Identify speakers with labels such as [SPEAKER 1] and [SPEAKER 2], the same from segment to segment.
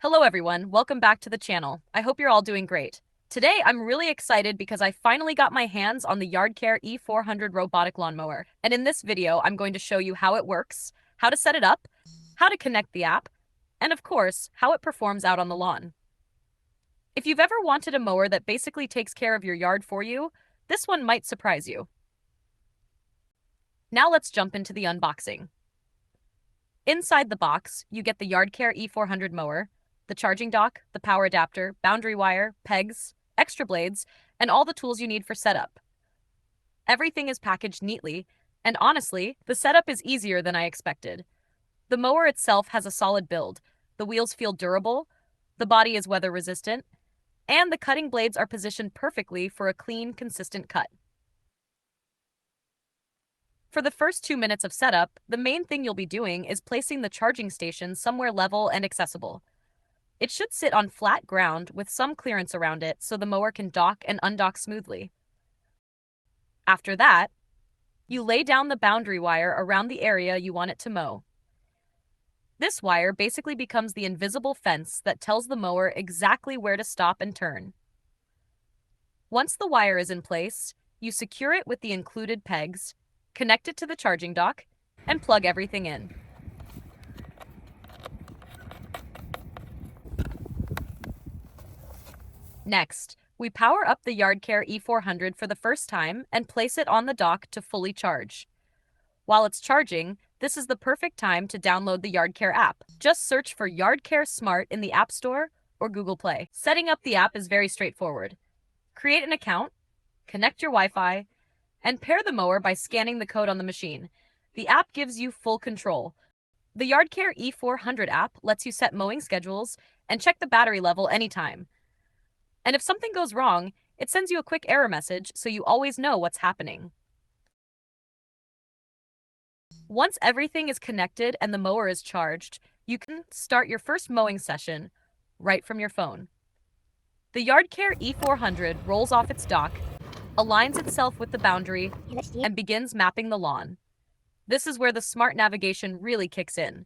[SPEAKER 1] Hello everyone, welcome back to the channel. I hope you're all doing great. Today I'm really excited because I finally got my hands on the YardCare E400 robotic lawnmower. And in this video, I'm going to show you how it works, how to set it up, how to connect the app, and of course, how it performs out on the lawn. If you've ever wanted a mower that basically takes care of your yard for you, this one might surprise you. Now let's jump into the unboxing. Inside the box, you get the YardCare E400 mower, the charging dock, the power adapter, boundary wire, pegs, extra blades, and all the tools you need for setup. Everything is packaged neatly, and honestly, the setup is easier than I expected. The mower itself has a solid build, the wheels feel durable, the body is weather resistant, and the cutting blades are positioned perfectly for a clean, consistent cut. For the first 2 minutes of setup, the main thing you'll be doing is placing the charging station somewhere level and accessible. It should sit on flat ground with some clearance around it so the mower can dock and undock smoothly. After that, you lay down the boundary wire around the area you want it to mow. This wire basically becomes the invisible fence that tells the mower exactly where to stop and turn. Once the wire is in place, you secure it with the included pegs, connect it to the charging dock, and plug everything in. Next, we power up the YardCare E400 for the first time and place it on the dock to fully charge. While it's charging, this is the perfect time to download the YardCare app. Just search for YardCare Smart in the App Store or Google Play. Setting up the app is very straightforward. Create an account, connect your Wi-Fi, and pair the mower by scanning the code on the machine. The app gives you full control. The YardCare E400 app lets you set mowing schedules and check the battery level anytime. And if something goes wrong, it sends you a quick error message so you always know what's happening. Once everything is connected and the mower is charged, you can start your first mowing session right from your phone. The YardCare E400 rolls off its dock, aligns itself with the boundary, and begins mapping the lawn. This is where the smart navigation really kicks in.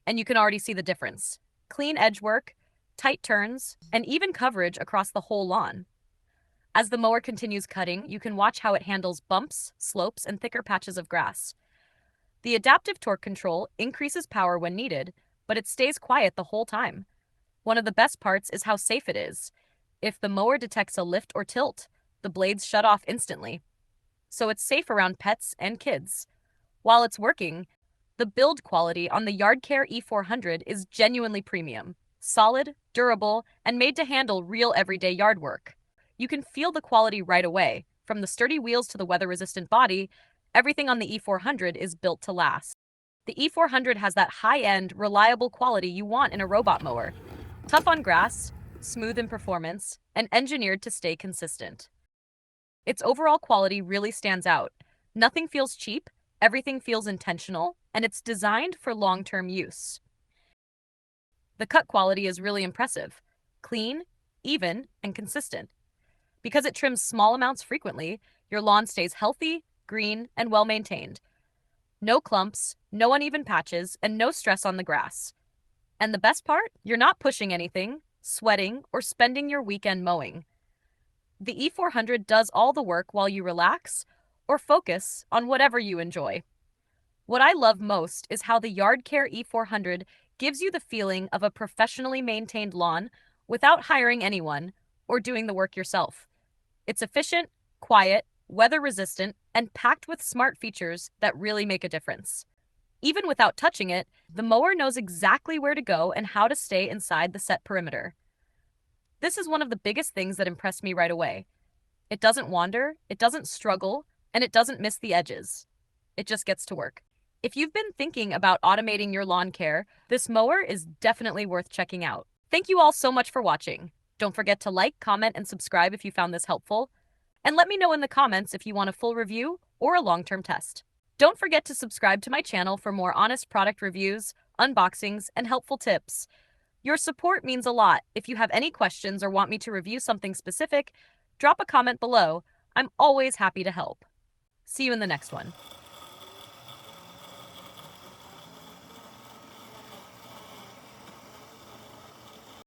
[SPEAKER 1] And you can already see the difference. Clean edge work, tight turns, and even coverage across the whole lawn. As the mower continues cutting, you can watch how it handles bumps, slopes, and thicker patches of grass. The adaptive torque control increases power when needed, but it stays quiet the whole time. One of the best parts is how safe it is. If the mower detects a lift or tilt, the blades shut off instantly. So it's safe around pets and kids. While it's working, the build quality on the YardCare E400 is genuinely premium. Solid, durable, and made to handle real everyday yard work. You can feel the quality right away. From the sturdy wheels to the weather-resistant body, everything on the E400 is built to last. The E400 has that high-end, reliable quality you want in a robot mower. Tough on grass, smooth in performance, and engineered to stay consistent. Its overall quality really stands out. Nothing feels cheap, everything feels intentional, and it's designed for long-term use. The cut quality is really impressive. Clean, even, and consistent. Because it trims small amounts frequently, your lawn stays healthy, green, and well-maintained. No clumps, no uneven patches, and no stress on the grass. And the best part? You're not pushing anything, sweating, or spending your weekend mowing. The E400 does all the work while you relax or focus on whatever you enjoy. What I love most is how the YardCare E400 gives you the feeling of a professionally maintained lawn without hiring anyone or doing the work yourself. It's efficient, quiet, weather-resistant, and packed with smart features that really make a difference. Even without touching it, the mower knows exactly where to go and how to stay inside the set perimeter. This is one of the biggest things that impressed me right away. It doesn't wander, it doesn't struggle, and it doesn't miss the edges. It just gets to work. If you've been thinking about automating your lawn care, this mower is definitely worth checking out. Thank you all so much for watching. Don't forget to like, comment, and subscribe if you found this helpful. And let me know in the comments if you want a full review or a long-term test. Don't forget to subscribe to my channel for more honest product reviews, unboxings, and helpful tips. Your support means a lot. If you have any questions or want me to review something specific, drop a comment below. I'm always happy to help. See you in the next one.